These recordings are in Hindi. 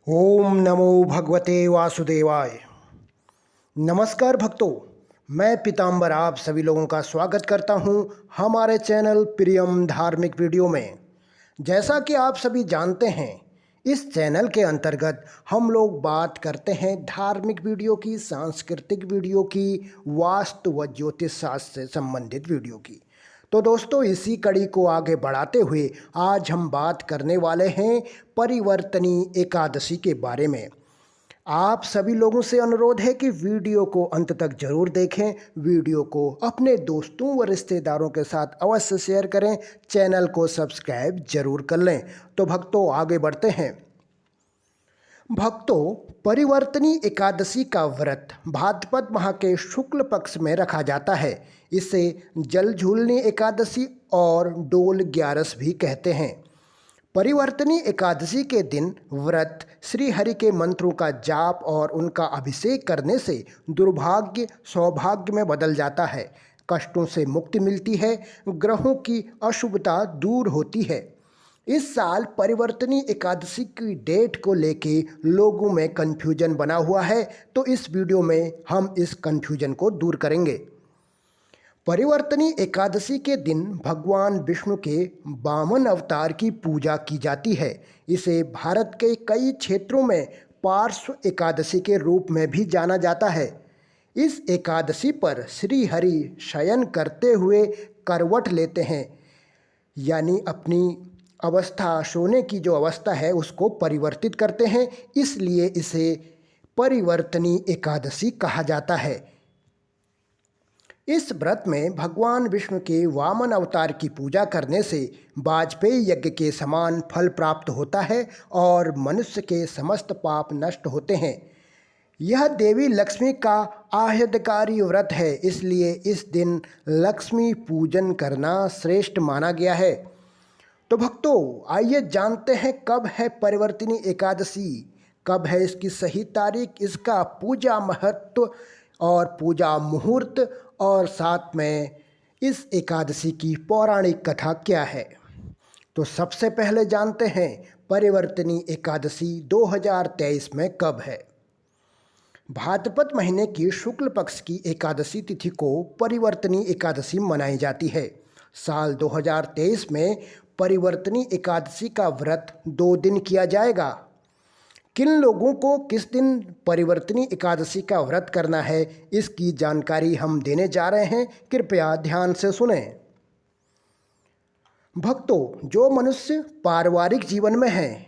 ओम नमो भगवते वासुदेवाय। नमस्कार भक्तों, मैं पीताम्बर आप सभी लोगों का स्वागत करता हूं हमारे चैनल प्रियम धार्मिक वीडियो में। जैसा कि आप सभी जानते हैं, इस चैनल के अंतर्गत हम लोग बात करते हैं धार्मिक वीडियो की, सांस्कृतिक वीडियो की, वास्तु व ज्योतिष शास्त्र से संबंधित वीडियो की। तो दोस्तों, इसी कड़ी को आगे बढ़ाते हुए आज हम बात करने वाले हैं परिवर्तनी एकादशी के बारे में। आप सभी लोगों से अनुरोध है कि वीडियो को अंत तक जरूर देखें, वीडियो को अपने दोस्तों व रिश्तेदारों के साथ अवश्य शेयर करें, चैनल को सब्सक्राइब जरूर कर लें। तो भक्तों, आगे बढ़ते हैं। भक्तों, परिवर्तनी एकादशी का व्रत भाद्रपद माह के शुक्ल पक्ष में रखा जाता है। इसे जल झूलनी एकादशी और डोल ग्यारस भी कहते हैं। परिवर्तनी एकादशी के दिन व्रत श्री हरि के मंत्रों का जाप और उनका अभिषेक करने से दुर्भाग्य सौभाग्य में बदल जाता है, कष्टों से मुक्ति मिलती है, ग्रहों की अशुभता दूर होती है। इस साल परिवर्तनी एकादशी की डेट को लेके लोगों में कन्फ्यूजन बना हुआ है, तो इस वीडियो में हम इस कन्फ्यूजन को दूर करेंगे। परिवर्तनी एकादशी के दिन भगवान विष्णु के वामन अवतार की पूजा की जाती है। इसे भारत के कई क्षेत्रों में पार्श्व एकादशी के रूप में भी जाना जाता है। इस एकादशी पर श्री हरि शयन करते हुए करवट लेते हैं, यानी अपनी अवस्था, सोने की जो अवस्था है उसको परिवर्तित करते हैं, इसलिए इसे परिवर्तनी एकादशी कहा जाता है। इस व्रत में भगवान विष्णु के वामन अवतार की पूजा करने से वाजपेयी यज्ञ के समान फल प्राप्त होता है और मनुष्य के समस्त पाप नष्ट होते हैं। यह देवी लक्ष्मी का आह्लादकारी व्रत है, इसलिए इस दिन लक्ष्मी पूजन करना श्रेष्ठ माना गया है। तो भक्तों, आइए जानते हैं कब है परिवर्तनी एकादशी, कब है इसकी सही तारीख, इसका पूजा महत्व और पूजा मुहूर्त, और साथ में इस एकादशी की पौराणिक कथा क्या है। तो सबसे पहले जानते हैं परिवर्तनी एकादशी 2023 में कब है। भाद्रपद महीने की शुक्ल पक्ष की एकादशी तिथि को परिवर्तनी एकादशी मनाई जाती है। साल 2023 में परिवर्तनी एकादशी का व्रत 2 दिन किया जाएगा। किन लोगों को किस दिन परिवर्तनी एकादशी का व्रत करना है, इसकी जानकारी हम देने जा रहे हैं, कृपया ध्यान से सुनें। भक्तों, जो मनुष्य पारिवारिक जीवन में हैं,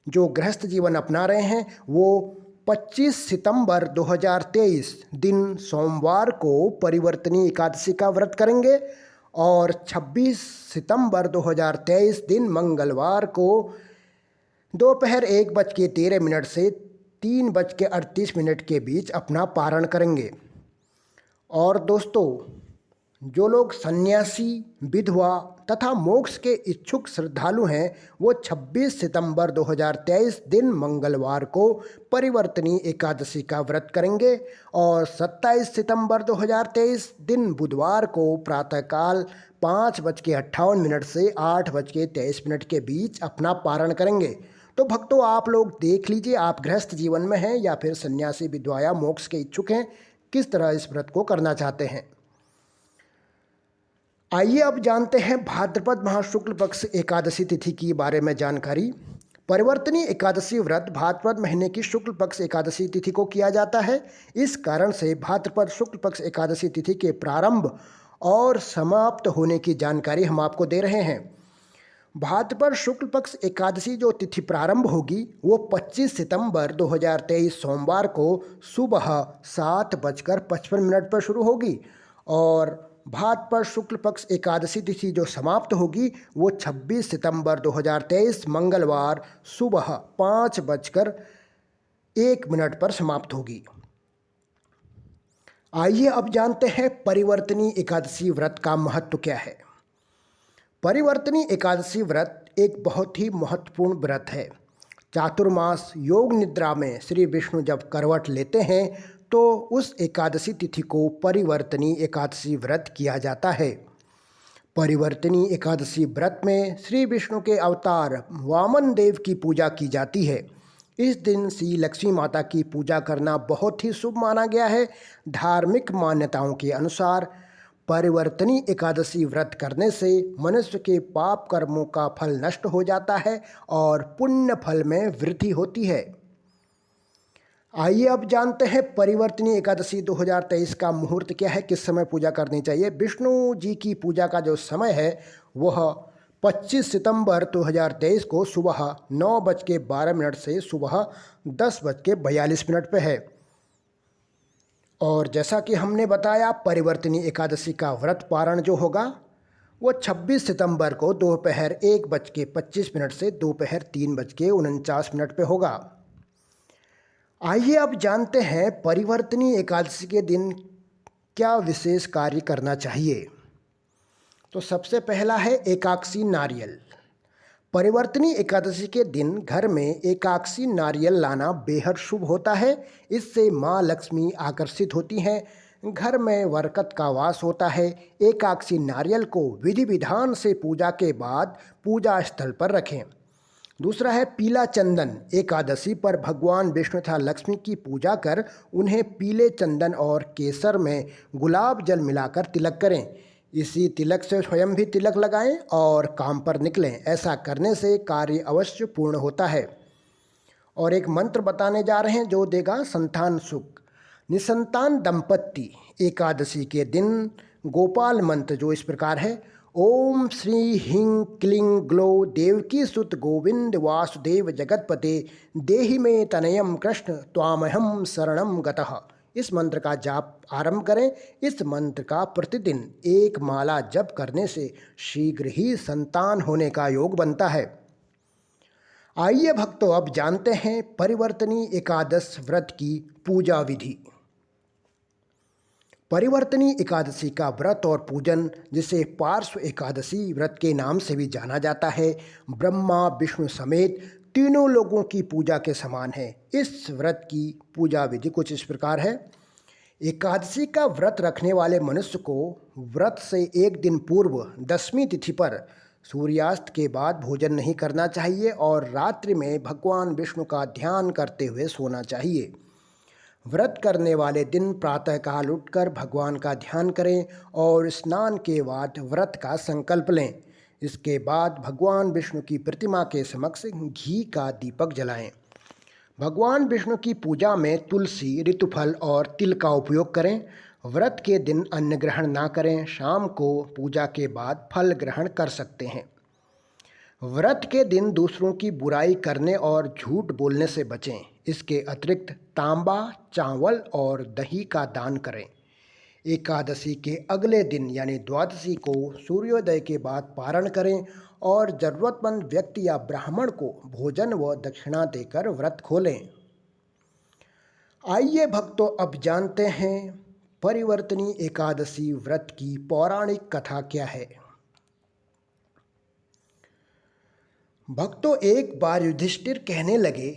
जो गृहस्थ जीवन अपना रहे हैं, वो 25 सितंबर 2023 दिन सोमवार को परिवर्तनी एकादशी का व्रत करेंगे और 26 सितंबर 2023 दिन मंगलवार को दोपहर 1:13 से 3:38 के बीच अपना पारण करेंगे। और दोस्तों, जो लोग सन्यासी, विधवा तथा मोक्ष के इच्छुक श्रद्धालु हैं, वो 26 सितंबर 2023 दिन मंगलवार को परिवर्तनी एकादशी का व्रत करेंगे और 27 सितंबर 2023 दिन बुधवार को प्रातःकाल 5:58 से 8:23 के बीच अपना पारण करेंगे। तो भक्तों, आप लोग देख लीजिए, आप गृहस्थ जीवन में हैं या फिर सन्यासी, विधवा या मोक्ष के इच्छुक हैं, किस तरह इस व्रत को करना चाहते हैं। आइए अब जानते हैं भाद्रपद माह शुक्ल पक्ष एकादशी तिथि के बारे में जानकारी। परिवर्तनी एकादशी व्रत भाद्रपद महीने की शुक्ल पक्ष एकादशी तिथि को किया जाता है। इस कारण से भाद्रपद शुक्ल पक्ष एकादशी तिथि के प्रारंभ और समाप्त होने की जानकारी हम आपको दे रहे हैं। भाद्रपद शुक्ल पक्ष एकादशी जो तिथि प्रारंभ होगी वो 25 सितंबर 2023 सोमवार को सुबह 7:55 पर शुरू होगी और भाद्रपद शुक्ल पक्ष एकादशी तिथि जो समाप्त होगी वो 26 सितंबर 2023 मंगलवार सुबह 5:01 पर समाप्त होगी। आइए अब जानते हैं परिवर्तनी एकादशी व्रत का महत्व क्या है। परिवर्तनी एकादशी व्रत एक बहुत ही महत्वपूर्ण व्रत है। चातुर्मास योग निद्रा में श्री विष्णु जब करवट लेते हैं तो उस एकादशी तिथि को परिवर्तनी एकादशी व्रत किया जाता है। परिवर्तनी एकादशी व्रत में श्री विष्णु के अवतार वामन देव की पूजा की जाती है। इस दिन श्री लक्ष्मी माता की पूजा करना बहुत ही शुभ माना गया है। धार्मिक मान्यताओं के अनुसार परिवर्तनी एकादशी व्रत करने से मनुष्य के पाप कर्मों का फल नष्ट हो जाता है और पुण्य फल में वृद्धि होती है। आइए अब जानते हैं परिवर्तनी एकादशी 2023 का मुहूर्त क्या है, किस समय पूजा करनी चाहिए। विष्णु जी की पूजा का जो समय है वह 25 सितंबर 2023 को सुबह 9:12 से सुबह 10:42 पे है। और जैसा कि हमने बताया, परिवर्तनी एकादशी का व्रत पारण जो होगा वो 26 सितंबर को दोपहर 1:25 से दोपहर 3:49 पे होगा। आइए अब जानते हैं परिवर्तनी एकादशी के दिन क्या विशेष कार्य करना चाहिए। तो सबसे पहला है एकादशी नारियल। परिवर्तनी एकादशी के दिन घर में एकादशी नारियल लाना बेहद शुभ होता है। इससे माँ लक्ष्मी आकर्षित होती हैं, घर में बरकत का वास होता है। एकादशी नारियल को विधि विधान से पूजा के बाद पूजा स्थल पर रखें। दूसरा है पीला चंदन। एकादशी पर भगवान विष्णु तथा लक्ष्मी की पूजा कर उन्हें पीले चंदन और केसर में गुलाब जल मिलाकर तिलक करें। इसी तिलक से स्वयं भी तिलक लगाएं और काम पर निकलें। ऐसा करने से कार्य अवश्य पूर्ण होता है। और एक मंत्र बताने जा रहे हैं जो देगा संतान सुख। निसंतान दंपत्ति एकादशी के दिन गोपाल मंत्र जो इस प्रकार है: ओम श्री ह्रीं क्लीं ग्लो देवकी सुत गोविंद वासुदेव जगतपते देहि में तनयम कृष्ण त्वामहम शरणम गतः। इस मंत्र का जाप आरंभ करें। इस मंत्र का प्रतिदिन एक माला जप करने से शीघ्र ही संतान होने का योग बनता है। आइए भक्तों अब जानते हैं परिवर्तनी एकादश व्रत की पूजा विधि। परिवर्तनी एकादशी का व्रत और पूजन, जिसे पार्श्व एकादशी व्रत के नाम से भी जाना जाता है, ब्रह्मा विष्णु समेत तीनों लोगों की पूजा के समान है। इस व्रत की पूजा विधि कुछ इस प्रकार है। एकादशी का व्रत रखने वाले मनुष्य को व्रत से एक दिन पूर्व दशमी तिथि पर सूर्यास्त के बाद भोजन नहीं करना चाहिए और रात्रि में भगवान विष्णु का ध्यान करते हुए सोना चाहिए। व्रत करने वाले दिन प्रातःकाल उठकर भगवान का ध्यान करें और स्नान के बाद व्रत का संकल्प लें। इसके बाद भगवान विष्णु की प्रतिमा के समक्ष घी का दीपक जलाएं। भगवान विष्णु की पूजा में तुलसी, ऋतुफल और तिल का उपयोग करें। व्रत के दिन अन्न ग्रहण ना करें। शाम को पूजा के बाद फल ग्रहण कर सकते हैं। व्रत के दिन दूसरों की बुराई करने और झूठ बोलने से बचें। इसके अतिरिक्त तांबा, चावल और दही का दान करें। एकादशी के अगले दिन यानी द्वादशी को सूर्योदय के बाद पारण करें और जरूरतमंद व्यक्ति या ब्राह्मण को भोजन व दक्षिणा देकर व्रत खोलें। आइए भक्तों अब जानते हैं परिवर्तनी एकादशी व्रत की पौराणिक कथा क्या है। भक्तों, एक बार युधिष्ठिर कहने लगे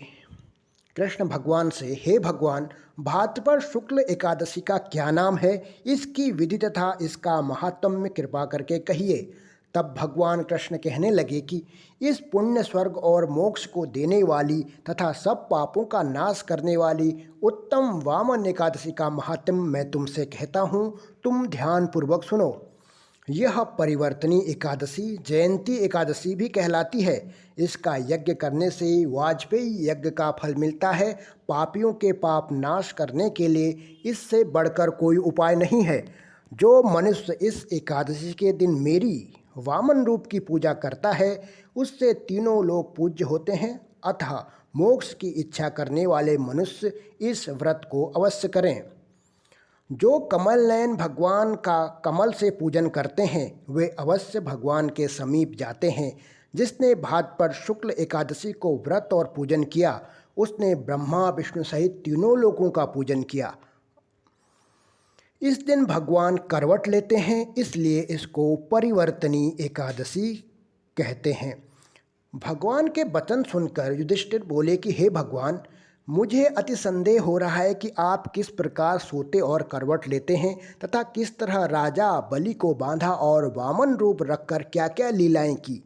कृष्ण भगवान से, हे भगवान, भाद्रपद शुक्ल एकादशी का क्या नाम है? इसकी विधि तथा इसका महात्म्य कृपा करके कहिए। तब भगवान कृष्ण कहने लगे कि इस पुण्य, स्वर्ग और मोक्ष को देने वाली तथा सब पापों का नाश करने वाली उत्तम वामन एकादशी का महात्म्य मैं तुमसे कहता हूँ, तुम ध्यानपूर्वक सुनो। यह परिवर्तनी एकादशी जयंती एकादशी भी कहलाती है। इसका यज्ञ करने से वाजपेयी यज्ञ का फल मिलता है। पापियों के पाप नाश करने के लिए इससे बढ़कर कोई उपाय नहीं है। जो मनुष्य इस एकादशी के दिन मेरी वामन रूप की पूजा करता है, उससे तीनों लोग पूज्य होते हैं। अतः मोक्ष की इच्छा करने वाले मनुष्य इस व्रत को अवश्य करें। जो कमल नयन भगवान का कमल से पूजन करते हैं वे अवश्य भगवान के समीप जाते हैं। जिसने भाद्रपद शुक्ल एकादशी को व्रत और पूजन किया, उसने ब्रह्मा विष्णु सहित तीनों लोगों का पूजन किया। इस दिन भगवान करवट लेते हैं, इसलिए इसको परिवर्तनी एकादशी कहते हैं। भगवान के वचन सुनकर युधिष्ठिर बोले कि हे भगवान, मुझे अति संदेह हो रहा है कि आप किस प्रकार सोते और करवट लेते हैं तथा किस तरह राजा बलि को बांधा और वामन रूप रखकर क्या क्या लीलाएं की।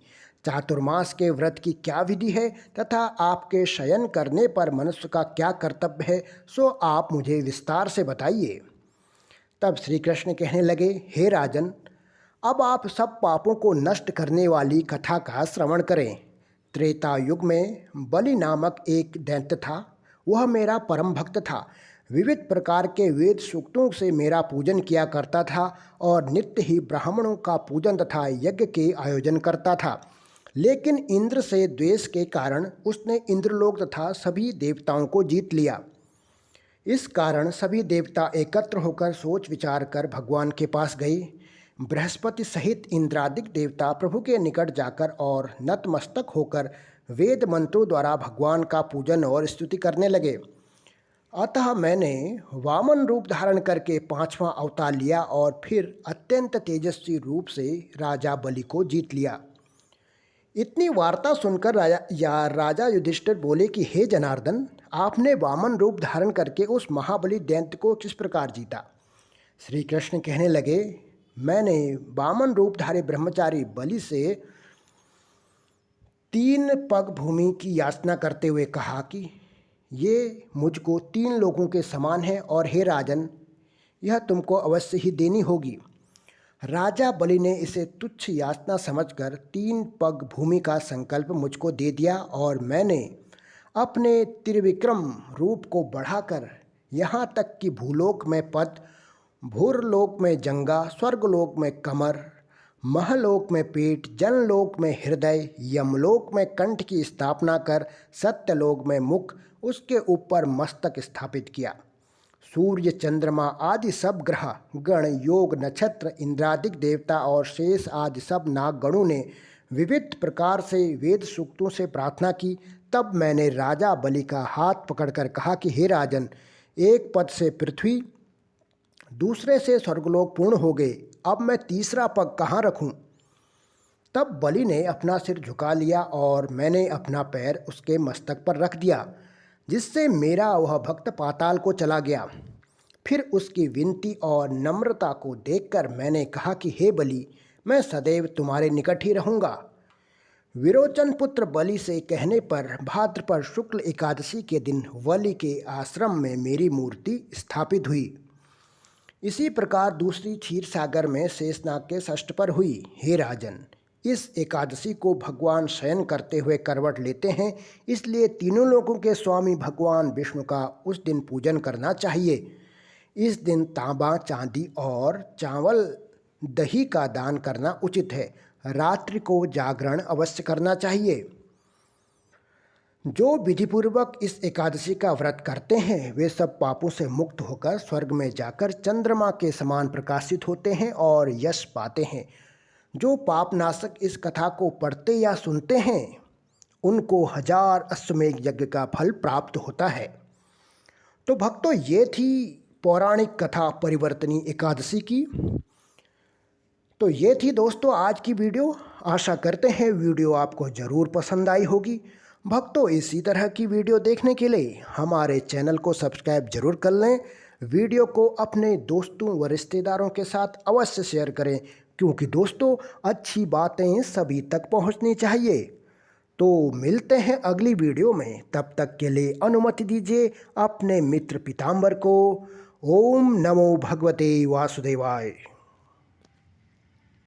चातुर्मास के व्रत की क्या विधि है तथा आपके शयन करने पर मनुष्य का क्या कर्तव्य है, सो आप मुझे विस्तार से बताइए। तब श्री कृष्ण कहने लगे, हे राजन, अब आप सब पापों को नष्ट करने वाली कथा का श्रवण करें। त्रेता युग में बलि नामक एक दैत्य था। वह मेरा परम भक्त था। विविध प्रकार के वेद सूक्तों से मेरा पूजन किया करता था और नित्य ही ब्राह्मणों का पूजन तथा यज्ञ के आयोजन करता था। लेकिन इंद्र से द्वेष के कारण उसने इंद्रलोक तथा सभी देवताओं को जीत लिया। इस कारण सभी देवता एकत्र होकर सोच विचार कर भगवान के पास गए। बृहस्पति सहित इंद्रादिक देवता प्रभु के निकट जाकर और नतमस्तक होकर वेद मंत्रों द्वारा भगवान का पूजन और स्तुति करने लगे। अतः मैंने वामन रूप धारण करके 5वां अवतार लिया और फिर अत्यंत तेजस्वी रूप से राजा बलि को जीत लिया। इतनी वार्ता सुनकर राजा युधिष्ठिर बोले कि हे जनार्दन, आपने वामन रूप धारण करके उस महाबली दैत्य को किस प्रकार जीता? श्री कृष्ण कहने लगे, मैंने वामन रूपधारी ब्रह्मचारी बलि से 3 पग भूमि की याचना करते हुए कहा कि ये मुझको 3 लोगों के समान है और हे राजन, यह तुमको अवश्य ही देनी होगी। राजा बलि ने इसे तुच्छ याचना समझकर 3 पग भूमि का संकल्प मुझको दे दिया और मैंने अपने त्रिविक्रम रूप को बढ़ाकर यहाँ तक कि भूलोक में पद, भूरलोक में जंगा, स्वर्गलोक में कमर, महलोक में पेट, जनलोक में हृदय, यमलोक में कंठ की स्थापना कर सत्यलोक में मुख, उसके ऊपर मस्तक स्थापित किया। सूर्य, चंद्रमा आदि सब ग्रह गण, योग, नक्षत्र, इंद्रादिक देवता और शेष आदि सब नागगणों ने विविध प्रकार से वेद सूक्तों से प्रार्थना की। तब मैंने राजा बलि का हाथ पकड़कर कहा कि हे राजन, एक पद से पृथ्वी, दूसरे से स्वर्गलोक पूर्ण हो गए। अब मैं तीसरा पग कहाँ रखूं? तब बलि ने अपना सिर झुका लिया और मैंने अपना पैर उसके मस्तक पर रख दिया, जिससे मेरा वह भक्त पाताल को चला गया। फिर उसकी विनती और नम्रता को देखकर मैंने कहा कि हे बलि, मैं सदैव तुम्हारे निकट ही रहूँगा। विरोचन पुत्र बलि से कहने पर भाद्रपद शुक्ल एकादशी के दिन बलि के आश्रम में मेरी मूर्ति स्थापित हुई। इसी प्रकार दूसरी क्षीर सागर में शेषनाग के षष्ठ पर हुई। हे राजन, इस एकादशी को भगवान शयन करते हुए करवट लेते हैं, इसलिए तीनों लोकों के स्वामी भगवान विष्णु का उस दिन पूजन करना चाहिए। इस दिन तांबा, चांदी और चावल दही का दान करना उचित है। रात्रि को जागरण अवश्य करना चाहिए। जो विधिपूर्वक इस एकादशी का व्रत करते हैं वे सब पापों से मुक्त होकर स्वर्ग में जाकर चंद्रमा के समान प्रकाशित होते हैं और यश पाते हैं। जो पापनाशक इस कथा को पढ़ते या सुनते हैं उनको 1000 अश्वमेध यज्ञ का फल प्राप्त होता है। तो भक्तों, ये थी पौराणिक कथा परिवर्तनी एकादशी की। तो ये थी दोस्तों आज की वीडियो। आशा करते हैं वीडियो आपको ज़रूर पसंद आई होगी। भक्तों, इसी तरह की वीडियो देखने के लिए हमारे चैनल को सब्सक्राइब जरूर कर लें। वीडियो को अपने दोस्तों व रिश्तेदारों के साथ अवश्य शेयर करें, क्योंकि दोस्तों अच्छी बातें सभी तक पहुंचनी चाहिए। तो मिलते हैं अगली वीडियो में। तब तक के लिए अनुमति दीजिए अपने मित्र पीताम्बर को। ओम नमो भगवते वासुदेवाय।